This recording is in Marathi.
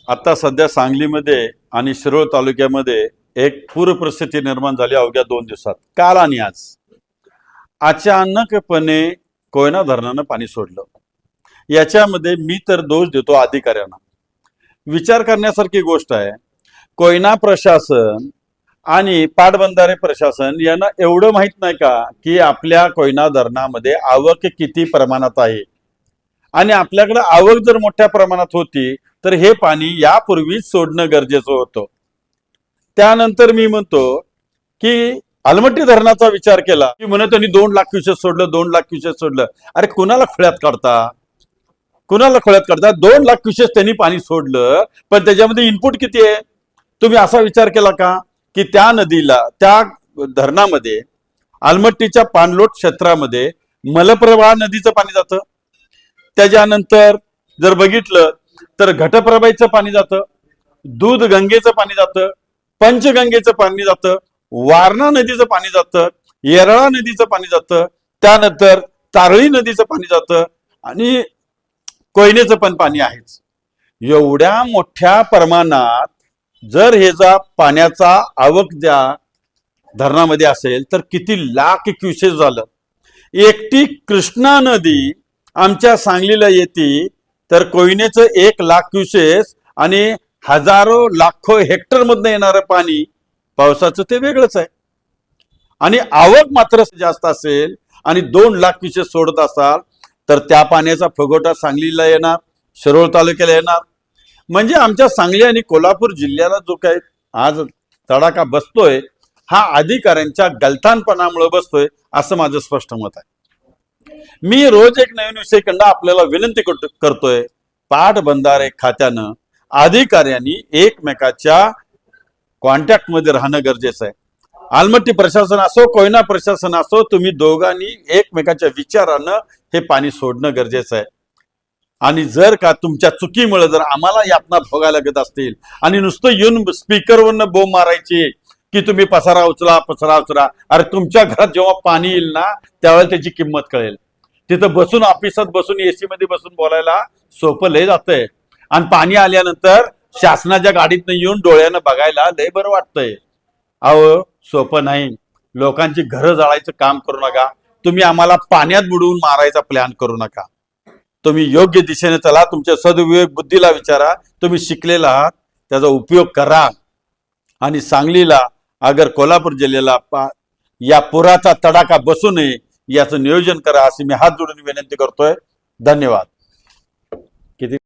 आता सध्या सांगलीमध्ये आणि शिरोळ तालुक्यामध्ये एक पूर परिस्थिती निर्माण झाली अवघ्या 2 दिवसात. काल आणि आज अचानकपणे कोयना धरणानं पाणी सोडलं. याच्यामध्ये मी तर दोष देतो अधिकाऱ्यांना. विचार करण्यासारखी गोष्ट आहे. कोयना प्रशासन आणि पाटबंधारे प्रशासन यांना एवढं माहित नाही का की आपल्या कोयना धरणामध्ये आवक किती प्रमाणात आहे, आणि आपल्याकडे आवक जर मोठ्या प्रमाणात होती तर हे पाणी यापूर्वीच सोडणं गरजेचं होतं. त्यानंतर मी म्हणतो की अलमट्टी धरणाचा विचार केला की म्हणत त्यांनी 2 लाख क्युसेक सोडलं, 2 लाख क्युसेक सोडलं. अरे कुणाला खोळ्यात काढता, कुणाला खोळ्यात काढता? 2 लाख क्युसेक त्यांनी पाणी सोडलं, पण त्याच्यामध्ये इनपुट किती आहे? तुम्ही असा विचार केला का की त्या नदीला, त्या धरणामध्ये, अलमट्टीच्या पाणलोट क्षेत्रामध्ये मलप्रभा नदीचं पाणी जातं. त्याच्यानंतर जर बघितलं तर घटप्रभाचं पाणी जातं, दूध गंगेचं पाणी जातं, पंचगंगेचं पाणी जातं, वारणा नदीचं पाणी जातं, येरळा नदीचं पाणी जातं, त्यानंतर तारळी नदीचं पाणी जातं आणि कोयनेचं पण पाणी आहेच. एवढ्या मोठ्या प्रमाणात जर ह्याचा पाण्याचा आवक ज्या धरणामध्ये असेल तर किती लाख क्युसेक झालं. एकटी कृष्णा नदी आमच्या सांगलीला येते तर कोयनेचं 1 लाख क्युसेक आणि हजारो लाखो हेक्टर मधनं येणारं पाणी पावसाचं ते वेगळंच आहे. आणि आवक मात्र जास्त असेल आणि 2 लाख क्युसेक सोडत असाल तर त्या पाण्याचा फुगवटा सांगलीला येणार, शिरोळ तालुक्याला येणार. म्हणजे आमच्या सांगली आणि कोल्हापूर जिल्ह्याला जो काही आज तडाखा बसतोय हा अधिकाऱ्यांच्या गलथानपणामुळे बसतोय, असं माझं स्पष्ट मत आहे. मी रोज एक नवीन विषयाकडं आपल्याला विनंती करतोय. पाटबंधारे खात्यानं, अधिकाऱ्यांनी एकमेकाच्या कॉन्टॅक्ट मध्ये राहणं गरजेचं आहे. अलमट्टी प्रशासन असो, कोयना प्रशासन असो, तुम्ही दोघांनी एकमेकाच्या विचारानं हे पाणी सोडणं गरजेचं आहे. आणि जर का तुमच्या चुकीमुळे जर आम्हाला यातना भोगायला लागत असतील आणि नुसतं येऊन स्पीकरवरनं बोंब मारायची की तुम्ही पसारा उचला, पसारा उचला, अरे तुमच्या घरात जेव्हा पाणी येईल ना त्यावेळेला त्याची किंमत कळेल. तिथं बसून ऑफिसात बसून एसी मध्ये बसून बोलायला सोपं लय जातंय, आणि पाणी आल्यानंतर शासनाच्या गाडीतनं येऊन डोळ्यानं बघायला लय बरं वाटतंय. अहो सोपं नाही. लोकांची घरं जाळायचं काम करू नका. तुम्ही आम्हाला पाण्यात बुडवून मारायचा प्लॅन करू नका. तुम्ही योग्य दिशेने चला. तुमच्या सद्विवेक बुद्धीला विचारा. तुम्ही शिकलेला आहात, त्याचा उपयोग करा. आणि सांगलीला अगर कोल्हापूर जिल्ह्याला या पुराचा तडाखा बसू नये याचं नियोजन करा, अशी मी हात जोडून विनंती करतोय. धन्यवाद. किती